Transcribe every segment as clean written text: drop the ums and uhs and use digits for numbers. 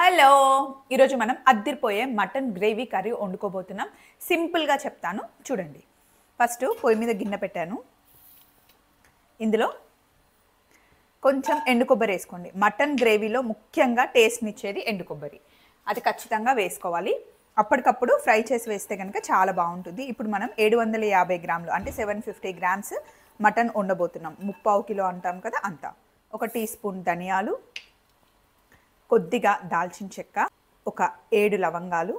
Hello, ఈరోజు మనం అద్దిరిపోయే mutton gravy curry వండుకోబోతున్నాం. సింపుల్గా చెప్తాను చూడండి. ఫస్ట్ పొయ్యి మీద గిన్నె పెట్టాను. ఇందులో కొంచెం ఎండు కొబ్బరి వేసుకోండి. మటన్ గ్రేవీలో ముఖ్యంగా టేస్ట్నిచ్చేది ఎండు కొబ్బరి. అది ఖచ్చితంగా వేసుకోవాలి. అప్పటికప్పుడు ఫ్రై చేసి వేస్తే కనుక చాలా బాగుంటుంది. ఇప్పుడు మనం 750 గ్రాములు అంటే 750 గ్రామ్స్ మటన్ వండబోతున్నాం. 3/4 కిలో అంటాం కదా, అంత. 1 టీ స్పూన్ ధనియాలు, కొద్దిగా దాల్చిన చెక్క, ఒక 7 లవంగాలు,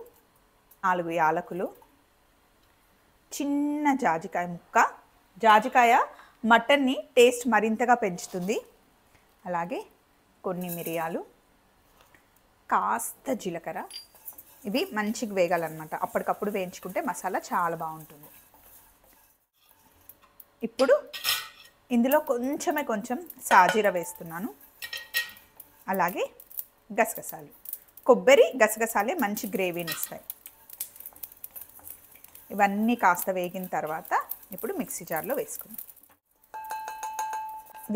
4 యాలకులు, చిన్న జాజికాయ ముక్క. జాజికాయ మటన్ని టేస్ట్ మరింతగా పెంచుతుంది. అలాగే కొన్ని మిరియాలు, కాస్త జీలకర్ర. ఇవి మంచిగా వేగాలన్నమాట. అప్పటికప్పుడు వేయించుకుంటే మసాలా చాలా బాగుంటుంది. ఇప్పుడు ఇందులో కొంచెం సాజీర వేస్తున్నాను. అలాగే గసగసాలు. కొబ్బరి గసగసాలే మంచి గ్రేవీని ఇస్తాయి. ఇవన్నీ కాస్త వేగిన తర్వాత ఇప్పుడు మిక్సీ జార్లో వేసుకుందాం.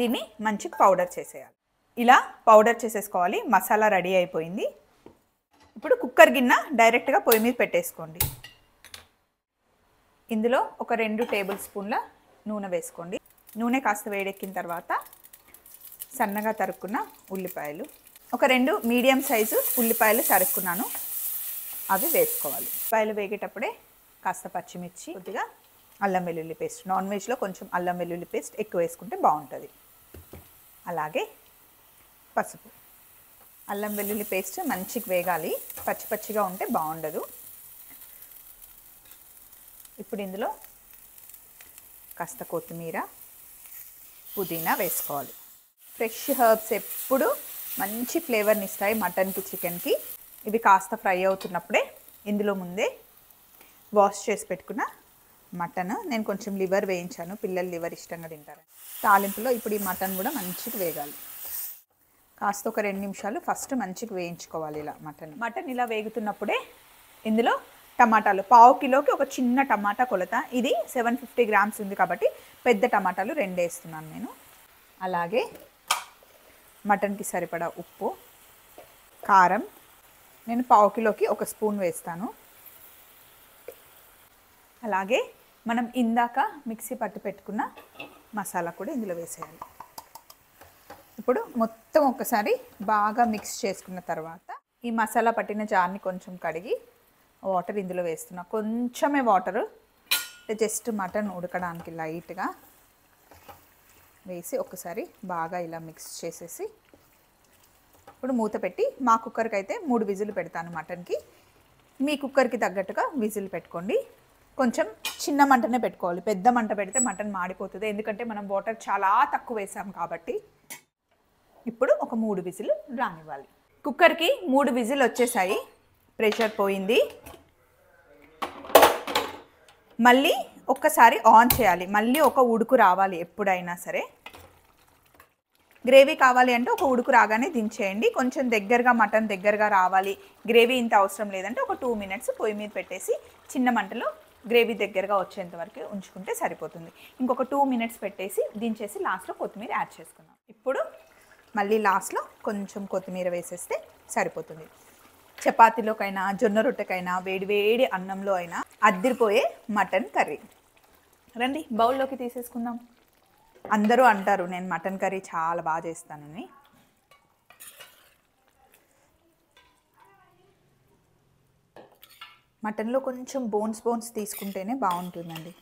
దీన్ని మంచిగా పౌడర్ చేసేయాలి. ఇలా పౌడర్ చేసేసుకోవాలి. మసాలా రెడీ అయిపోయింది. ఇప్పుడు కుక్కర్ గిన్నె డైరెక్ట్గా పొయ్యి మీద పెట్టేసుకోండి. ఇందులో ఒక 2 టేబుల్ స్పూన్ల నూనె వేసుకోండి. నూనె కాస్త వేడెక్కిన తర్వాత సన్నగా తరుక్కున్న ఉల్లిపాయలు, ఒక 2 మీడియం సైజు ఉల్లిపాయలు తరుక్కున్నాను, అవి వేసుకోవాలి. ఉల్లిపాయలు వేగేటప్పుడే కాస్త పచ్చిమిర్చి, కొద్దిగా అల్లం వెల్లుల్లి పేస్ట్. నాన్ వెజ్లో కొంచెం అల్లం వెల్లుల్లి పేస్ట్ ఎక్కువ వేసుకుంటే బాగుంటుంది. అలాగే పసుపు. అల్లం వెల్లుల్లి పేస్ట్ మంచిగా వేగాలి. పచ్చిగా ఉంటే బాగుండదు. ఇప్పుడు ఇందులో కాస్త కొత్తిమీర, పుదీనా వేసుకోవాలి. ఫ్రెష్ హర్బ్స్ ఎప్పుడు మంచి ఫ్లేవర్ని ఇస్తాయి మటన్కి, చికెన్కి. ఇవి కాస్త ఫ్రై అవుతున్నప్పుడే ఇందులో ముందే వాష్ చేసి పెట్టుకున్న మటన్, నేను కొంచెం లివర్ వేయించాను, పిల్లలు లివర్ ఇష్టంగా తింటారు. తాలింపులో ఇప్పుడు ఈ మటన్ కూడా మంచిగా వేగాలి. కాస్త ఒక 2 నిమిషాలు ఫస్ట్ మంచిగా వేయించుకోవాలి ఇలా మటన్ ఇలా వేగుతున్నప్పుడే ఇందులో టమాటాలు, 1/4 కిలోకి ఒక చిన్న టమాటా కొలత. ఇది 750 గ్రామ్స్ ఉంది కాబట్టి పెద్ద టమాటాలు 2 వేస్తున్నాను నేను. అలాగే మటన్కి సరిపడా ఉప్పు, కారం నేను 1/4 కిలోకి 1 స్పూన్ వేస్తాను. అలాగే మనం ఇందాక మిక్సీ పట్టి పెట్టుకున్న మసాలా కూడా ఇందులో వేసేయాలి. ఇప్పుడు మొత్తం ఒకసారి బాగా మిక్స్ చేసుకున్న తర్వాత ఈ మసాలా పట్టిన జార్ని కొంచెం కడిగి వాటర్ ఇందులో వేస్తున్నా. కొంచెమే వాటరు, జస్ట్ మటన్ ఉడకడానికి లైట్గా వేసి ఒకసారి బాగా ఇలా మిక్స్ చేసేసి ఇప్పుడు మూత పెట్టి, మా కుక్కర్కి అయితే 3 విజిల్ పెడతాను మటన్కి. మీ కుక్కర్కి తగ్గట్టుగా విజిల్ పెట్టుకోండి. కొంచెం చిన్న మంటనే పెట్టుకోవాలి. పెద్ద మంట పెడితే మటన్ మాడిపోతుంది, ఎందుకంటే మనం వాటర్ చాలా తక్కువ వేసాం కాబట్టి. ఇప్పుడు ఒక 3 విజిల్ రానివ్వాలి. కుక్కర్కి 3 విజిల్ వచ్చేసాయి. ప్రెషర్ పోయింది. మళ్ళీ ఒక్కసారి ఆన్ చేయాలి. మళ్ళీ ఒక ఉడుకు రావాలి ఎప్పుడైనా సరే. గ్రేవీ కావాలి అంటే ఒక ఉడుకు రాగానే దించేయండి. కొంచెం దగ్గరగా మటన్ దగ్గరగా రావాలి, గ్రేవీ ఇంత అవసరం లేదంటే ఒక 2 మినిట్స్ పొయ్యి మీద పెట్టేసి చిన్న మంటలో గ్రేవీ దగ్గరగా వచ్చేంత వరకు ఉంచుకుంటే సరిపోతుంది. ఇంకొక 2 మినిట్స్ పెట్టేసి దించేసి లాస్ట్లో కొత్తిమీర యాడ్ చేసుకుందాం. ఇప్పుడు మళ్ళీ లాస్ట్లో కొంచెం కొత్తిమీర వేసేస్తే సరిపోతుంది. చపాతీలోకైనా, జొన్న రొట్టెకైనా, వేడి అన్నంలో అయినా అద్దిరిపోయే మటన్ కర్రీ. రండి బౌల్లోకి తీసేసుకుందాం. అందరూ అంటారు నేను మటన్ కర్రీ చాలా బాగా చేస్తానని. మటన్లో కొంచెం బోన్స్ తీసుకుంటేనే బాగుంటుందండి.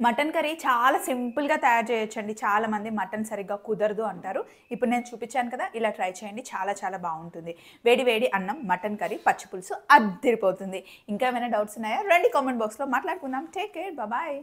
మటన్ కర్రీ చాలా సింపుల్గా తయారు చేయొచ్చండి. చాలామంది మటన్ సరిగ్గా కుదరదు అంటారు. ఇప్పుడు నేను చూపించాను కదా, ఇలా ట్రై చేయండి, చాలా బాగుంటుంది. వేడి అన్నం, మటన్ కర్రీ, పచ్చి పులుసు అద్దిరిపోతుంది. ఇంకా ఏమైనా డౌట్స్ ఉన్నాయా? రండి కామెంట్ బాక్స్లో మాట్లాడుకుందాం. Take care, bye.